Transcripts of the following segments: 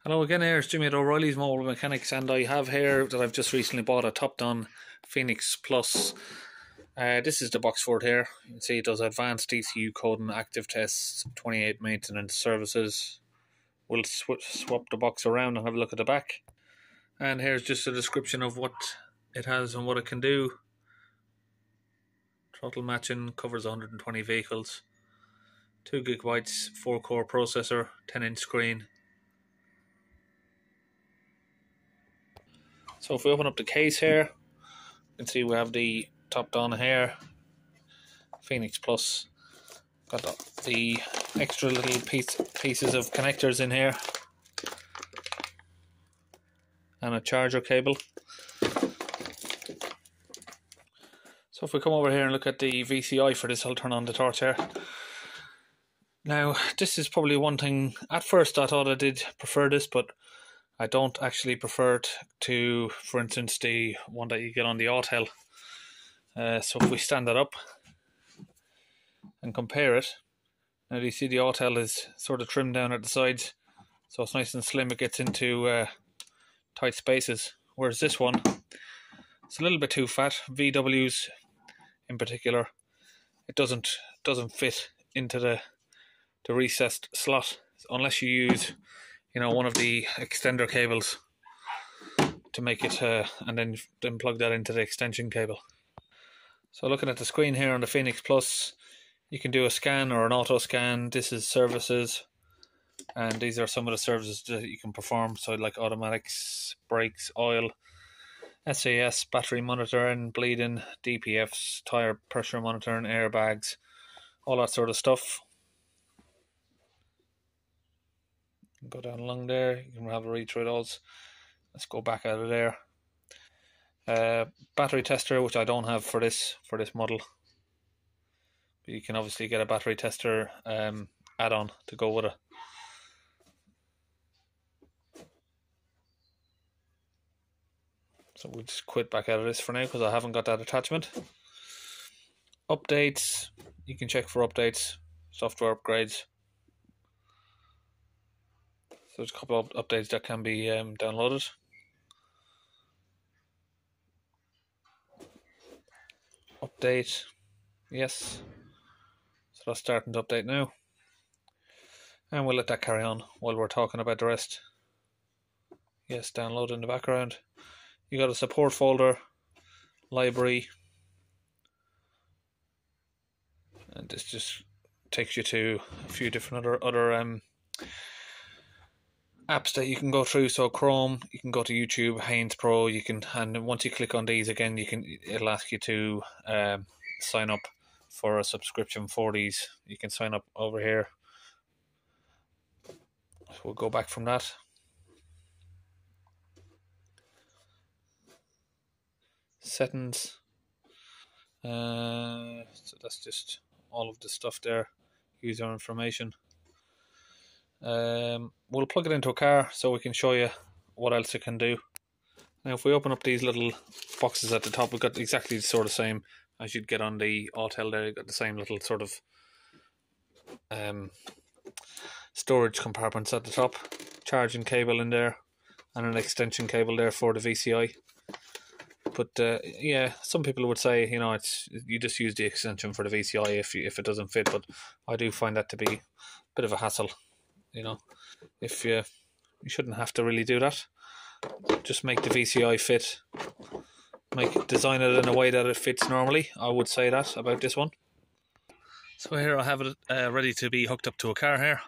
Hello again, here it's Jimmy at O'Reilly's Mobile Mechanics, and I have here that I've just recently bought a Topdon Pheonix Plus. This is the box for it here. You can see it does advanced ECU coding, active tests, 28 maintenance services. We'll swap the box around and have a look at the back. And here's just a description of what it has and what it can do. Throttle matching, covers 120 vehicles, 2 gigabytes, 4-core processor, 10-inch screen. So if we open up the case here, you can see we have the Topdon here, Pheonix Plus. Got the extra little pieces of connectors in here, and a charger cable. So if we come over here and look at the VCI for this, I'll turn on the torch here. Now, this is probably one thing, at first I thought I did prefer this, but I don't actually prefer it to, for instance, the one that you get on the Autel. So if we stand that up and compare it, now you see the Autel is sort of trimmed down at the sides, so it's nice and slim. It gets into tight spaces, whereas this one, it's a little bit too fat. VWs in particular, it doesn't fit into the recessed slot unless you use, you know, one of the extender cables to make it, and then plug that into the extension cable. So looking at the screen here on the Pheonix Plus, you can do a scan or an auto scan. This is services, and these are some of the services that you can perform. So like automatics, brakes, oil, SAS, battery monitoring, bleeding, DPFs, tire pressure monitoring, airbags, all that sort of stuff. Go down along there, you can have a read through those. Let's go back out of there. Battery tester, which I don't have for this model, but you can obviously get a battery tester add-on to go with it. So we'll just quit back out of this for now because I haven't got that attachment. Updates, you can check for updates, software upgrades. So there's a couple of updates that can be downloaded. Update, yes. So that's starting to update now. And we'll let that carry on while we're talking about the rest. Yes, download in the background. You got a support folder, library, and this just takes you to a few different other apps that you can go through. So Chrome, you can go to YouTube, Haynes Pro, you can, and once you click on these again, it'll ask you to sign up for a subscription for these. You can sign up over here. So we'll go back from that. Settings. So that's just all of the stuff there. User information. We'll plug it into a car so we can show you what else it can do. Now if we open up these little boxes at the top, we've got exactly the sort of same as you'd get on the Autel there. You've got the same little sort of storage compartments at the top, charging cable in there, and an extension cable there for the VCI. But yeah, some people would say, you know, you just use the extension for the VCI if it doesn't fit, but I do find that to be a bit of a hassle. You know, if you shouldn't have to really do that. Just make the VCI fit. Design it in a way that it fits normally. I would say that about this one. So here I have it ready to be hooked up to a car here.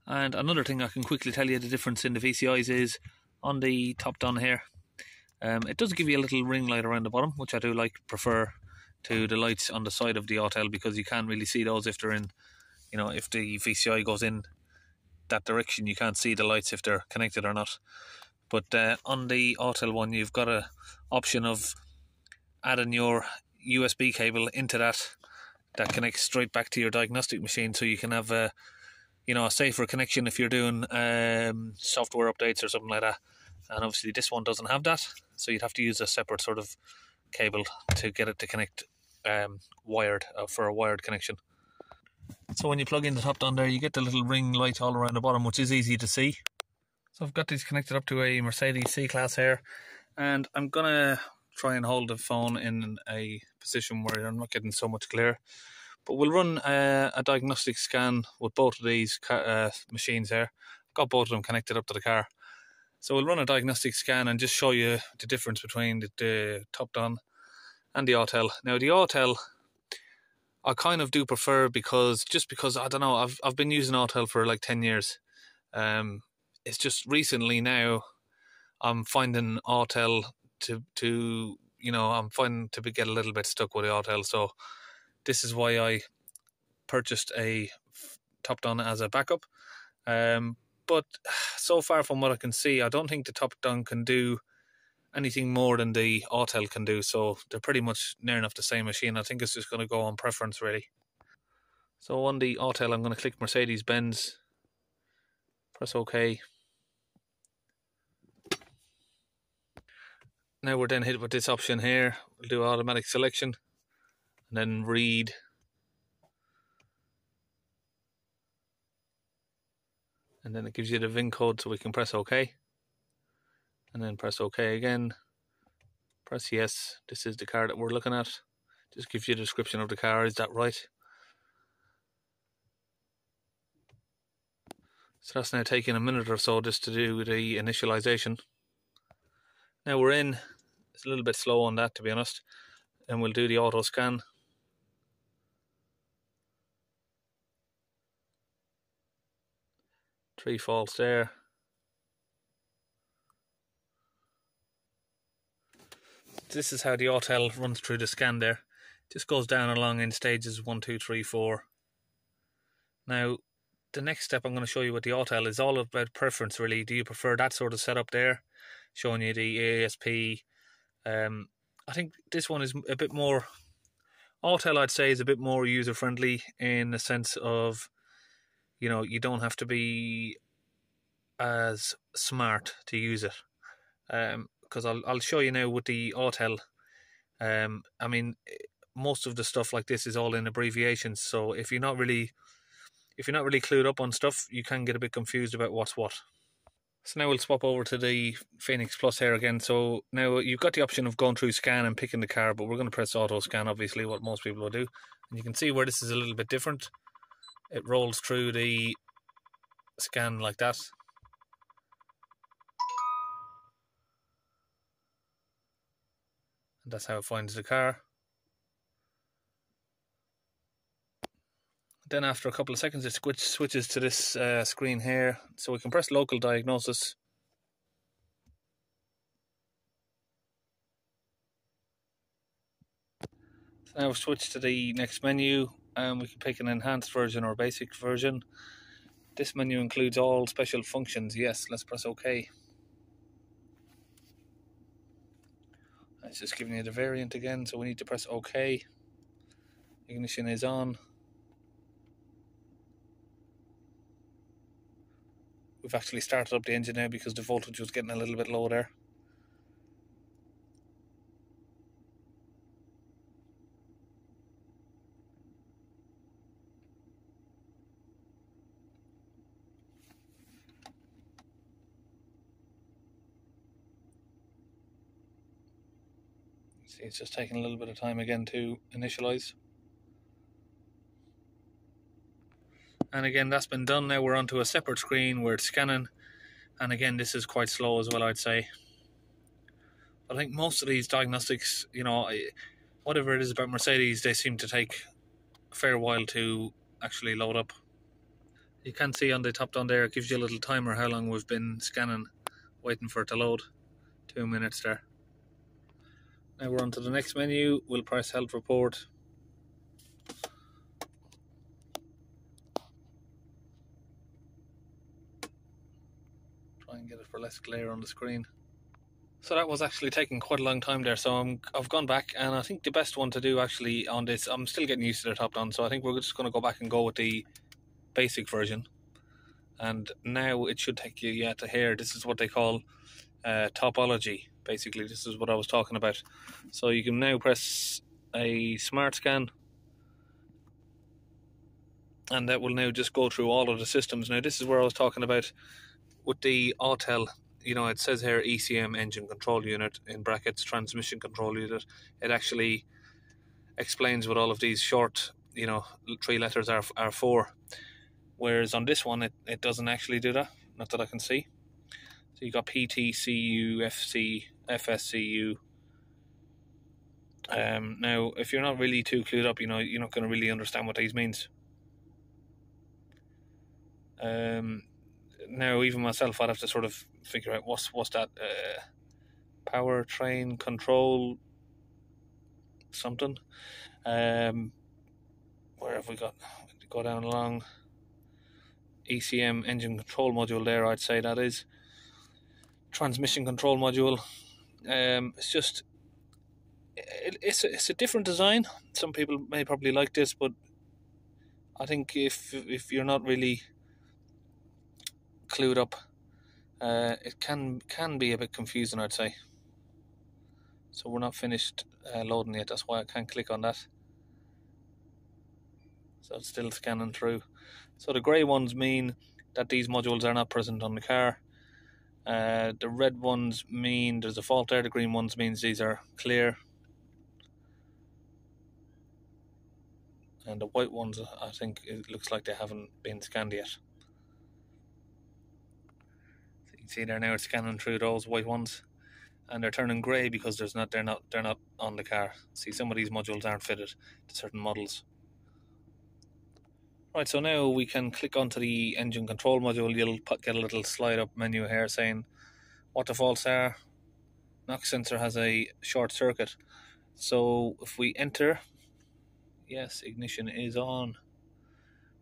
And another thing I can quickly tell you the difference in the VCIs is on the Topdon here. It does give you a little ring light around the bottom, which I do prefer to the lights on the side of the Autel, because you can't really see those if they're in, you know, if the VCI goes in that direction, you can't see the lights if they're connected or not. But on the Autel one, you've got a option of adding your USB cable into that connects straight back to your diagnostic machine, so you can have a safer connection if you're doing software updates or something like that. And obviously this one doesn't have that, so you'd have to use a separate sort of cable to get it to connect wired for a wired connection. So when you plug in the Topdon there, you get the little ring light all around the bottom, which is easy to see. So I've got these connected up to a Mercedes C-Class here, and I'm gonna try and hold the phone in a position where I'm not getting so much glare. But we'll run a diagnostic scan with both of these machines here. Got both of them connected up to the car. So we'll run a diagnostic scan and just show you the difference between the Topdon and the Autel. Now the Autel, I kind of do prefer because I don't know, I've been using Autel for like 10 years. It's just recently now I'm finding Autel I'm finding to get a little bit stuck with the Autel. So this is why I purchased a Topdon as a backup. But so far from what I can see, I don't think the Topdon can do anything more than the Autel can do. So they're pretty much near enough the same machine. I think it's just going to go on preference really. So on the Autel, I'm going to click Mercedes-Benz, press OK. Now we're then hit with this option here. We'll do automatic selection and then read. And then it gives you the VIN code, so we can press OK. And then press OK again. Press yes. This is the car that we're looking at. Just gives you a description of the car. Is that right? So that's now taking a minute or so just to do the initialization. Now we're in. It's a little bit slow on that, to be honest. And we'll do the auto scan. Three faults there. This is how the Autel runs through the scan there. Just goes down along in stages 1, 2, 3, 4. Now, the next step I'm going to show you with the Autel is all about preference really. Do you prefer that sort of setup there? Showing you the ASP. I think this one is a bit more, Autel I'd say is a bit more user friendly in the sense of, you don't have to be as smart to use it. Because I'll show you now with the Autel. I mean, most of the stuff like this is all in abbreviations, so if you're not really clued up on stuff, you can get a bit confused about what's what. So now we'll swap over to the Pheonix Plus here again. So now you've got the option of going through scan and picking the car, but we're going to press auto scan, obviously, what most people will do. And you can see where this is a little bit different. It rolls through the scan like that. And that's how it finds the car. Then after a couple of seconds, it switches to this screen here. So we can press local diagnosis. So now we've switched to the next menu, and we can pick an enhanced version or basic version. This menu includes all special functions. Yes, let's press OK. It's just giving you the variant again, so we need to press OK. Ignition is on. We've actually started up the engine now because the voltage was getting a little bit low there. See, it's just taking a little bit of time again to initialize. And again, that's been done. Now we're onto a separate screen where it's scanning. And again, this is quite slow as well, I'd say. I think most of these diagnostics, whatever it is about Mercedes, they seem to take a fair while to actually load up. You can see on the Topdon there, it gives you a little timer how long we've been scanning, waiting for it to load. 2 minutes there. Now we're on to the next menu. We'll press health report. Try and get it for less glare on the screen. So that was actually taking quite a long time there, so I've gone back, and I think the best one to do actually on this, I'm still getting used to the Topdon, so I think we're just going to go back and go with the basic version. And now it should take you to here. This is what they call topology. Basically, this is what I was talking about. So you can now press a smart scan, and that will now just go through all of the systems. Now this is where I was talking about with the Autel. It says here ECM engine control unit in brackets transmission control unit. It actually explains what all of these short 3 letters are for, whereas on this one it doesn't actually do that, not that I can see. So you got PT, CU, FC, FSCU. Now if you're not really too clued up, you're not going to really understand what these means. Now even myself, I'd have to sort of figure out what's that powertrain control something. Where have we got? Go down along ECM engine control module there. I'd say that is transmission control module. It's just it's a different design. Some people may probably like this, but I think if you're not really clued up, it can be a bit confusing, I'd say. So we're not finished loading yet. That's why I can't click on that. So it's still scanning through. So the grey ones mean that these modules are not present on the car. The red ones mean there's a fault there. The green ones means these are clear. And the white ones, I think it looks like they haven't been scanned yet. So you can see there now it's scanning through those white ones, and they're turning grey because they're not on the car. See, some of these modules aren't fitted to certain models. Right, so now we can click onto the engine control module. You'll get a little slide up menu here saying what the faults are. Knock sensor has a short circuit. So if we enter, yes, ignition is on.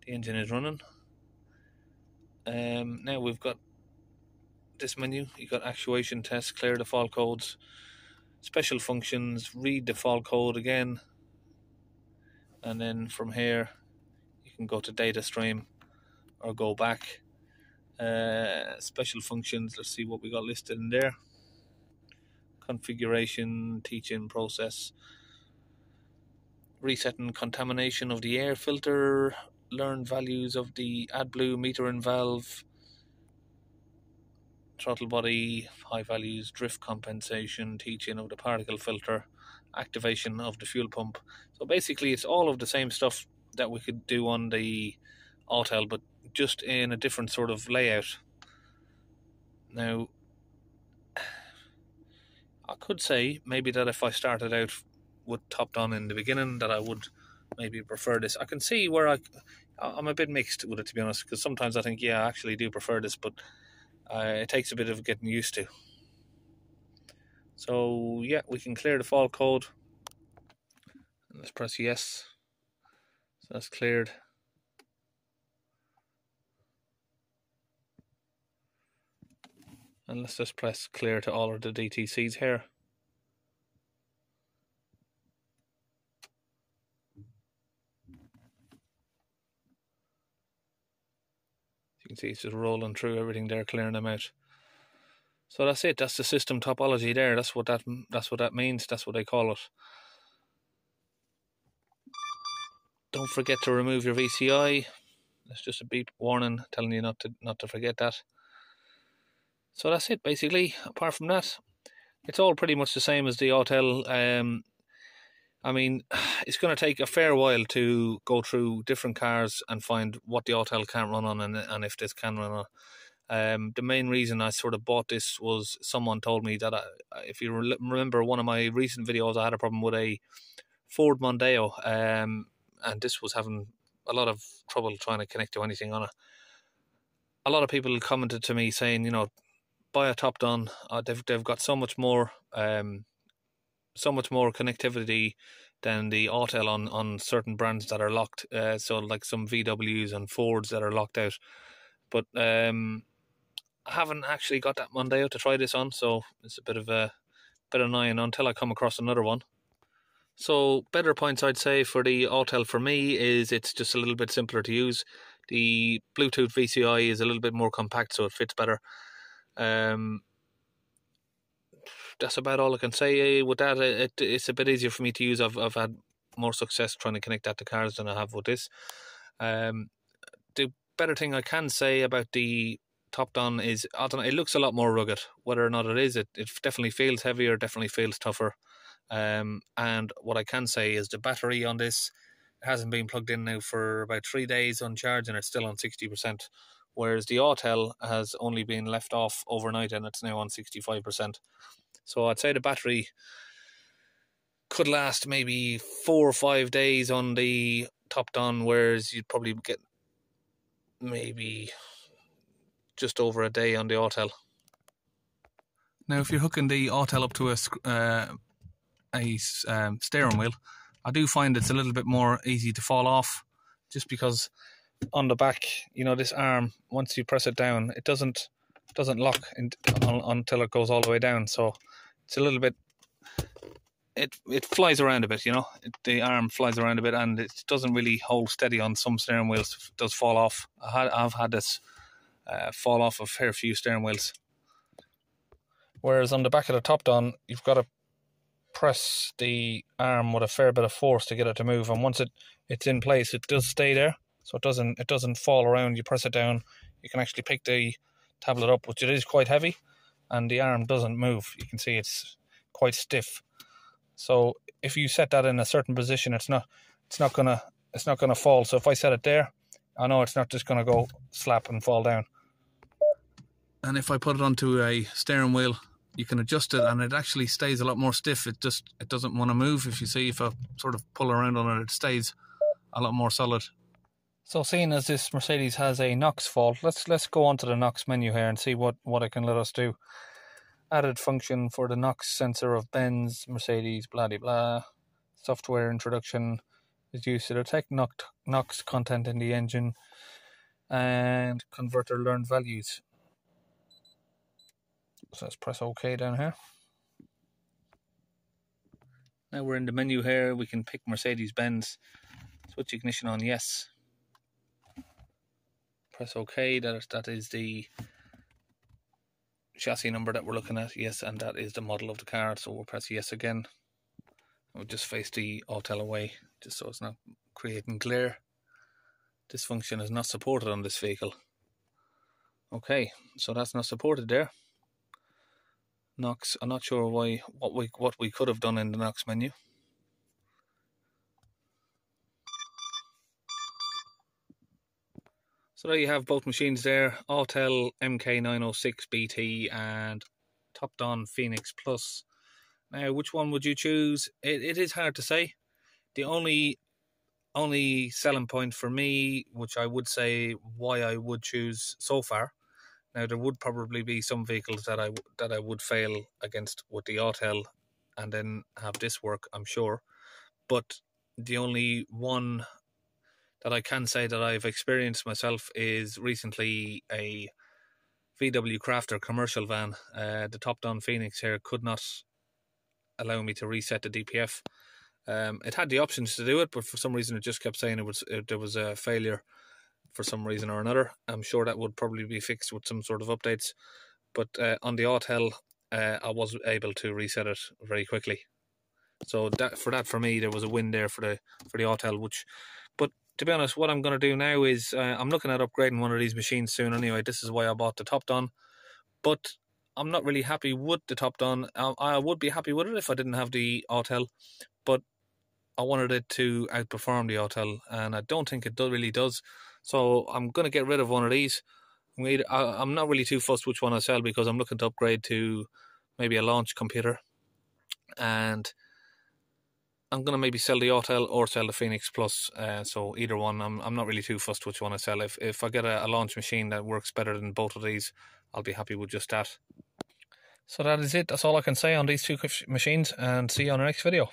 The engine is running. Now we've got this menu. You've got actuation test, clear the fault codes, special functions, read the fault code again. And then from here, you can go to data stream or go back. Special functions, let's see what we got listed in there. Configuration, teaching process, resetting contamination of the air filter, learn values of the AdBlue meter and valve, throttle body, high values, drift compensation, teaching of the particle filter, activation of the fuel pump. So basically it's all of the same stuff that we could do on the Autel, but just in a different sort of layout. Now, I could say maybe that if I started out with Topdon in the beginning, that I would maybe prefer this. I can see where I'm a bit mixed with it, to be honest, because sometimes I think, yeah, I actually do prefer this, but it takes a bit of getting used to. So yeah, we can clear the fault code. Let's press yes. So that's cleared. And let's just press clear to all of the DTCs here. You can see it's just rolling through everything there, clearing them out. So that's it. That's the system topology there. That's what that means. That's what they call it. Don't forget to remove your VCI. That's just a beep warning telling you not to forget that. So that's it basically. Apart from that, it's all pretty much the same as the Autel. I mean, it's going to take a fair while to go through different cars and find what the Autel can't run on and if this can run on. The main reason I sort of bought this was someone told me that if you remember one of my recent videos, I had a problem with a Ford Mondeo, and this was having a lot of trouble trying to connect to anything on it. A lot of people commented to me saying, buy a Topdon. They've got so much more connectivity than the Autel on certain brands that are locked. So like some VWs and Fords that are locked out. But I haven't actually got that Mondeo to try this on, so it's a bit annoying until I come across another one. So better points I'd say for the Autel for me is it's just a little bit simpler to use. The Bluetooth VCI is a little bit more compact, so it fits better. that's about all I can say with that. It's a bit easier for me to use. I've had more success trying to connect that to cars than I have with this. The better thing I can say about the Topdon is, I don't know, it looks a lot more rugged. Whether or not it is, it definitely feels heavier, definitely feels tougher. And what I can say is the battery on this hasn't been plugged in now for about 3 days on charge, and it's still on 60%. Whereas the Autel has only been left off overnight and it's now on 65%. So I'd say the battery could last maybe 4 or 5 days on the Topdon, whereas you'd probably get maybe just over a day on the Autel. Now, if you're hooking the Autel up to a steering wheel, I do find it's a little bit more easy to fall off, just because on the back, you know, this arm, once you press it down, it doesn't lock until it goes all the way down. So it's a little bit, it flies around a bit, you know. The arm flies around a bit, and it doesn't really hold steady on some steering wheels. It does fall off. I've had this fall off a fair few steering wheels. Whereas on the back of the Topdon, you've got to press the arm with a fair bit of force to get it to move, and once it's in place, it does stay there, so it doesn't fall around. You press it down, you can actually pick the tablet up, which it is quite heavy, and the arm doesn't move. You can see it's quite stiff. So if you set that in a certain position, it's not gonna fall. So if I set it there, I know it's not just gonna go slap and fall down. And if I put it onto a steering wheel, you can adjust it, and it actually stays a lot more stiff. It doesn't want to move. If I sort of pull around on it, it stays a lot more solid. So seeing as this Mercedes has a NOx fault, let's go onto the NOx menu here and see what it can let us do. Added function for the NOx sensor of Benz, Mercedes, blah blah blah. Software introduction is used to detect NOx content in the engine, and converter learned values. So let's press OK down here. Now we're in the menu here. We can pick Mercedes-Benz. Switch ignition on, yes. Press OK. That is the chassis number that we're looking at, yes, and that is the model of the car. So we'll press yes again. We'll just face the Autel away, just so it's not creating glare. This function is not supported on this vehicle. Okay, so that's not supported there. NOx, I'm not sure what we could have done in the NOx menu. So there you have both machines there, Autel MK906BT and Topdon Pheonix Plus. Now, which one would you choose? It is hard to say. The only selling point for me, which I would say why I would choose so far. Now, there would probably be some vehicles that I would fail against with the Autel and then have this work, I'm sure. But the only one that I can say that I've experienced myself is recently a VW Crafter commercial van. The Topdon Pheonix here could not allow me to reset the DPF. It had the options to do it, but for some reason it just kept saying there was a failure for some reason or another. I'm sure that would probably be fixed with some sort of updates. But on the Autel, I was able to reset it very quickly. So for me, there was a win there for the Autel. But to be honest, what I'm going to do now is I'm looking at upgrading one of these machines soon. Anyway, this is why I bought the Topdon. But I'm not really happy with the Topdon. I would be happy with it if I didn't have the Autel, but I wanted it to outperform the Autel, and I don't think it really does. So I'm going to get rid of one of these. I'm not really too fussed which one I sell, because I'm looking to upgrade to maybe a launch computer, and I'm going to maybe sell the Autel or sell the Pheonix Plus. So either one, I'm not really too fussed which one I sell. If I get a launch machine that works better than both of these, I'll be happy with just that. So that is it. That's all I can say on these two machines, and see you on the next video.